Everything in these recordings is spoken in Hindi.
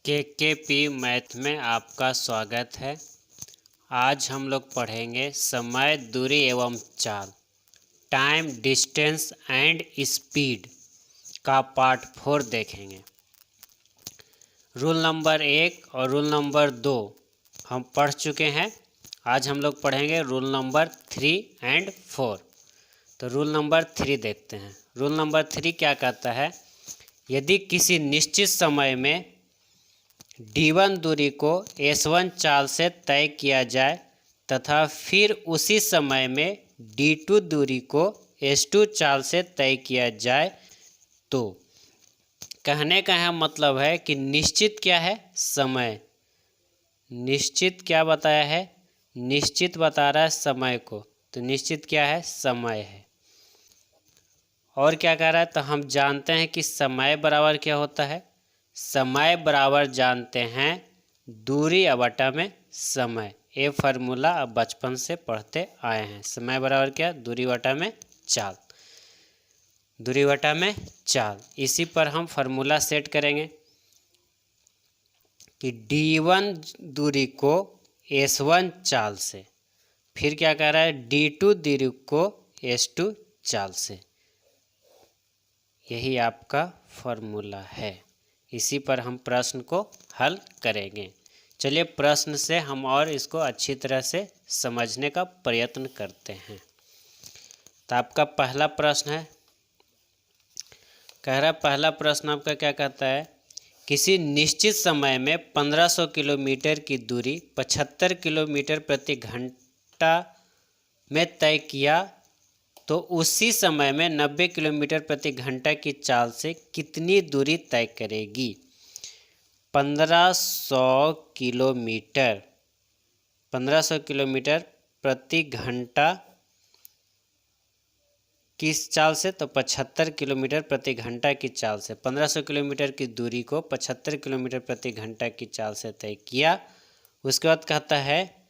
केकेपी मैथ में आपका स्वागत है। आज हम लोग पढ़ेंगे समय, दूरी एवं चाल, टाइम, डिस्टेंस एंड स्पीड का पार्ट 4 देखेंगे। रूल नंबर 1 और रूल नंबर 2 हम पढ़ चुके हैं। आज हम लोग पढ़ेंगे रूल नंबर 3 एंड 4। तो रूल नंबर 3 देखते हैं। रूल नंबर 3 क्या कहता है? यदि किसी निश्चित समय में d1 दूरी को s1 चाल से तय किया जाए तथा फिर उसी समय में d2 दूरी को s2 चाल से तय किया जाए, तो कहने का यह मतलब है कि निश्चित क्या है? समय। निश्चित क्या बताया है? निश्चित बता रहा है समय को, तो निश्चित क्या है? समय है। और क्या कह रहा है? तो हम जानते हैं कि समय बराबर क्या होता है? समय बराबर जानते हैं दूरी बटा में समय। ये फार्मूला अब बचपन से पढ़ते आए हैं। समय बराबर क्या? दूरी बटा में चाल। दूरी बटा में चाल। इसी पर हम फार्मूला सेट करेंगे कि d1 दूरी को s1 चाल से, फिर क्या कह रहा है? d2 दूरी को s2 चाल से। यही आपका फार्मूला है। इसी पर हम प्रश्न को हल करेंगे। चलिए प्रश्न से हम और इसको अच्छी तरह से समझने का प्रयत्न करते हैं। तो आपका पहला प्रश्न है, कह रहा है पहला प्रश्न आपका क्या कहता है? किसी निश्चित समय में 1500 किलोमीटर की दूरी 75 किलोमीटर प्रति घंटा में तय किया, तो उसी समय में 90 किलोमीटर प्रति घंटा की चाल से कितनी दूरी तय करेगी? 1500 किलोमीटर प्रति घंटा किस चाल से? तो 75 किलोमीटर प्रति घंटा की चाल से। 1500 किलोमीटर की दूरी को 75 किलोमीटर प्रति घंटा की चाल से तय किया। उसके बाद कहता है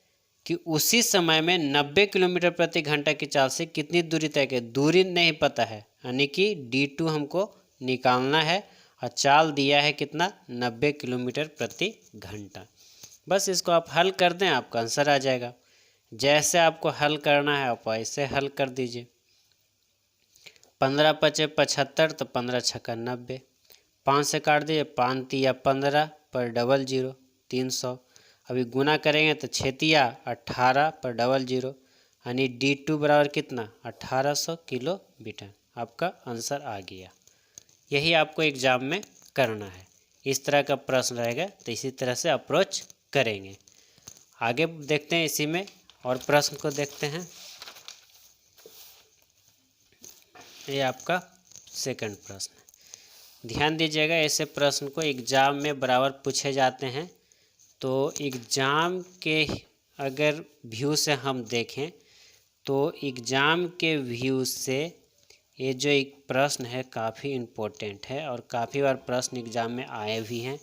कि उसी समय में 90 किलोमीटर प्रति घंटा की चाल से कितनी दूरी तय करें। दूरी नहीं पता है, यानी कि d2 हमको निकालना है और चाल दिया है कितना? 90 किलोमीटर प्रति घंटा। बस इसको आप हल कर दें, आपका आंसर आ जाएगा। जैसे आपको हल करना है आप ऐसे हल कर दीजिए। 15 पचे 75, तो 15 छक्का 90, 5 से काट दीजिए, 5 तिया 15 पर डबल 0 300। अभी गुना करेंगे तो 6 तिया 18 पर डबल 0, यानी d2 बराबर कितना? 1800 किलोमीटर। आपका आंसर आ गया। यही आपको एग्जाम में करना है। इस तरह का प्रश्न रहेगा तो इसी तरह से अप्रोच करेंगे। आगे देखते हैं, इसी में और प्रश्न को देखते हैं। ये आपका सेकंड प्रश्न है। ध्यान दीजिएगा, ऐसे प्रश्न को एग्जाम में बराबर पूछे जाते हैं। तो एग्ज़ाम के अगर व्यू से हम देखें तो एग्ज़ाम के व्यू से ये जो एक प्रश्न है काफ़ी इम्पोर्टेंट है और काफ़ी बार प्रश्न एग्ज़ाम में आए भी हैं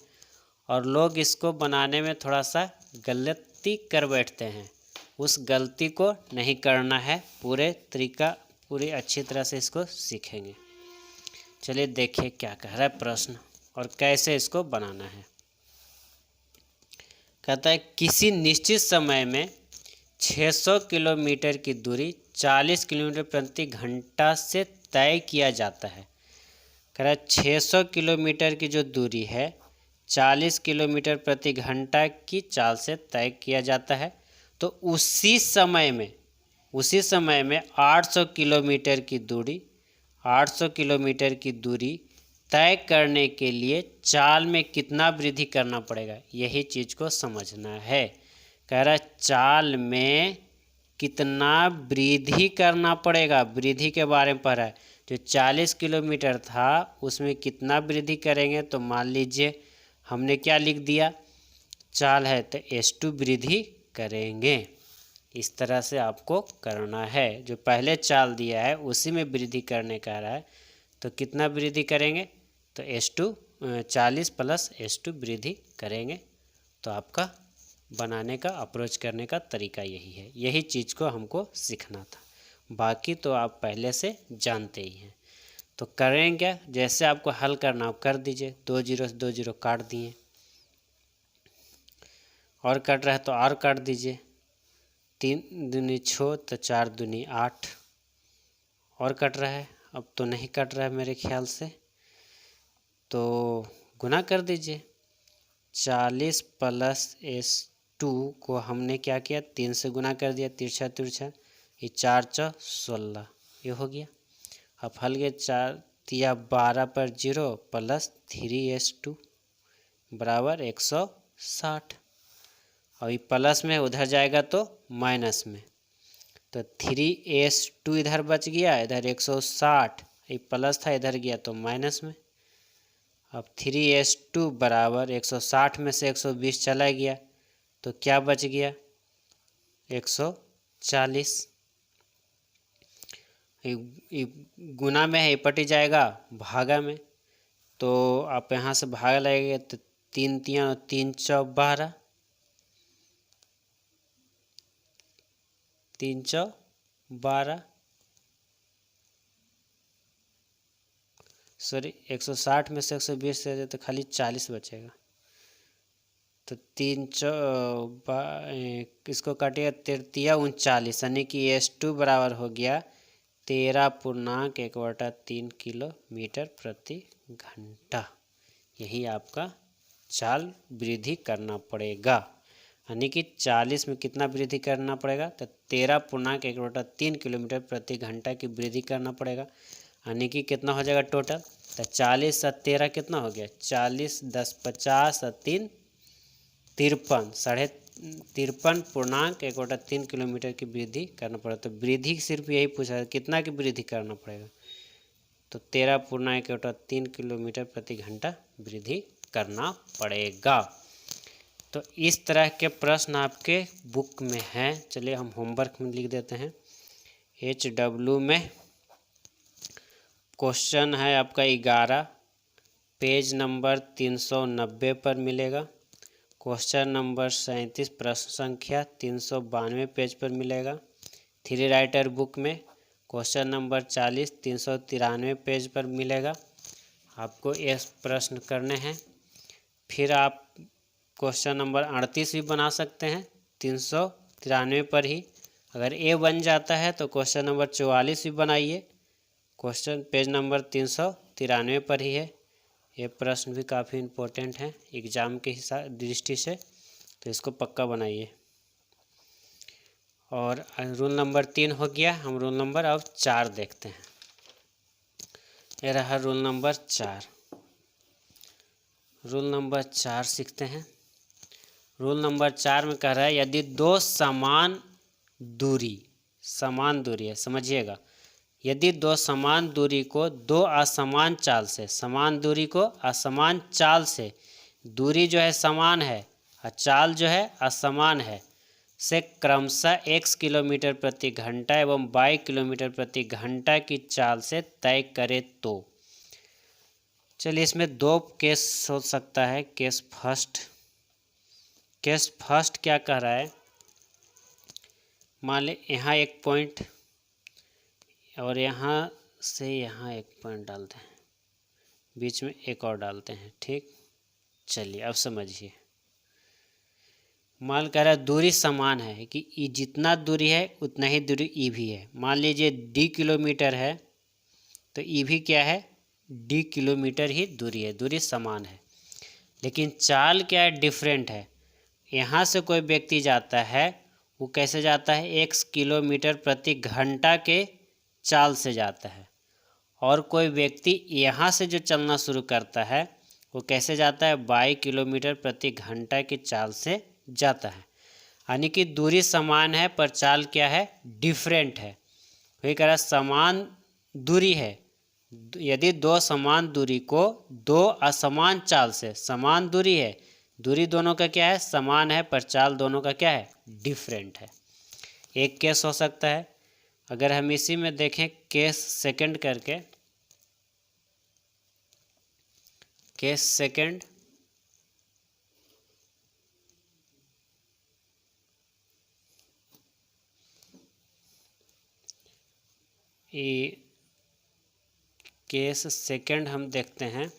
और लोग इसको बनाने में थोड़ा सा गलती कर बैठते हैं। उस गलती को नहीं करना है, पूरी अच्छी तरह से इसको सीखेंगे। चलिए देखिए क्या कह रहा है प्रश्न और कैसे इसको बनाना है। कहता है किसी निश्चित समय में 600 किलोमीटर की दूरी 40 किलोमीटर प्रति घंटा से तय किया जाता है। कह रहा है 600 किलोमीटर की जो दूरी है 40 किलोमीटर प्रति घंटा की चाल से तय किया जाता है, तो उसी समय में 800 किलोमीटर की दूरी तय करने के लिए चाल में कितना वृद्धि करना पड़ेगा, यही चीज़ को समझना है। कह रहा है चाल में कितना वृद्धि करना पड़ेगा, वृद्धि के बारे में पढ़ा है। जो 40 किलोमीटर था उसमें कितना वृद्धि करेंगे, तो मान लीजिए हमने क्या लिख दिया? चाल है तो s2 वृद्धि करेंगे। इस तरह से आपको करना है। जो पहले चाल दिया है उसी में वृद्धि करने कह रहा है, तो कितना वृद्धि करेंगे? तो s2 40 प्लस s2 वृद्धि करेंगे। तो आपका बनाने का अप्रोच करने का तरीका यही है। यही चीज़ को हमको सीखना था, बाकी तो आप पहले से जानते ही हैं। तो करें क्या? जैसे आपको हल करना आप कर दीजिए। 2 0 से 2 0 काट दिए, और कट रहा है तो और काट दीजिए। 3 दूनी 6 तो 4 दूनी 8। और कट रहा है, अब तो नहीं कट रहा है मेरे ख्याल से, तो गुना कर दीजिए। 40 प्लस S2 को हमने क्या किया, 3 से गुना कर दिया, तिरछा तिरछा, ये 4 × 16 ये हो गया। अब हल के 4 तिया 12 पर 0 प्लस 3S2 बराबर 160। और ये प्लस में उधर जाएगा तो माइनस में, तो 3S2 इधर बच गया, इधर 160, ये प्लस था इधर गया तो माइनस में। अब 3S2 बराबर 160 में से 120 चला गया तो क्या बच गया, 140। ये गुना में है, ये पटी जाएगा भागा में, तो आप यहाँ से भागा लगेगा तो 3 तिया 3 × 12, 3 × 12 सॉरी 160 में से 120 से तो खाली 40 बचेगा, तो 3 इसको काटिएगा 3 × 39 यानी कि S2 बराबर हो गया 13.1/3 किलोमीटर प्रति घंटा। यही आपका चाल वृद्धि करना पड़ेगा, यानी कि 40 में कितना वृद्धि करना पड़ेगा, तो 13.1/3 किलोमीटर प्रति घंटा की वृद्धि करना पड़ेगा, यानी कि कितना हो जाएगा टोटल, तो 40 + 13 कितना हो गया, 40 × 10 50 + 3 53, 53.1/3 किलोमीटर की वृद्धि करना पड़ेगा। तो वृद्धि सिर्फ यही पूछा है, कितना की वृद्धि करना पड़ेगा, तो 13.1/3 किलोमीटर प्रति घंटा वृद्धि करना पड़ेगा। तो इस तरह के प्रश्न आपके बुक में हैं। चलिए हम होमवर्क में लिख देते हैं। HW में क्वेश्चन है आपका 11, पेज नंबर 390 पर मिलेगा। क्वेश्चन नंबर 37 प्रश्न संख्या 392 पेज पर मिलेगा। 3 राइटर बुक में क्वेश्चन नंबर 40 393 पेज पर मिलेगा। आपको ये प्रश्न करने हैं। फिर आप क्वेश्चन नंबर 38 भी बना सकते हैं 393 पर ही। अगर ए बन जाता है तो क्वेश्चन नंबर 44 भी बनाइए, क्वेश्चन पेज नंबर 393 पर ही है। ये प्रश्न भी काफ़ी इम्पोर्टेंट है एग्ज़ाम के हिसाब दृष्टि से, तो इसको पक्का बनाइए। और रूल नंबर 3 हो गया। हम रूल नंबर अब 4 देखते हैं। ये रहा रूल नंबर 4। रूल नंबर 4 सीखते हैं। रूल नंबर 4 में कह रहा है यदि दो समान दूरी है, समझिएगा, यदि दो समान दूरी को दो असमान चाल से, समान दूरी को असमान चाल से, दूरी जो है समान है और चाल जो है असमान है, से क्रमशः x किलोमीटर प्रति घंटा एवं y किलोमीटर प्रति घंटा की चाल से तय करे तो। चलिए इसमें 2 केस हो सकता है। केस फर्स्ट क्या कह रहा है, मान ले यहाँ एक पॉइंट और यहाँ से यहाँ एक पॉइंट डालते हैं, बीच में एक और डालते हैं, ठीक। चलिए अब समझिए। मान कह रहा है दूरी समान है कि ई जितना दूरी है उतना ही दूरी ई भी है। मान लीजिए d किलोमीटर है तो ई भी क्या है, d किलोमीटर ही दूरी है, दूरी समान है। लेकिन चाल क्या है, डिफरेंट है। यहाँ से कोई व्यक्ति जाता है, वो कैसे जाता है, x किलोमीटर प्रति घंटा के चाल से जाता है, और कोई व्यक्ति यहाँ से जो चलना शुरू करता है वो कैसे जाता है, 22 किलोमीटर प्रति घंटा की चाल से जाता है। यानी कि दूरी समान है पर चाल क्या है, डिफरेंट है। वही कह रहा समान दूरी है, यदि दो समान दूरी को दो असमान चाल से, समान दूरी है, दूरी दोनों का क्या है, समान है, पर चाल दोनों का क्या है, डिफरेंट है। एक केस हो सकता है। अगर हम इसी में देखें केस सेकंड करके, केस सेकंड, ये केस सेकंड हम देखते हैं।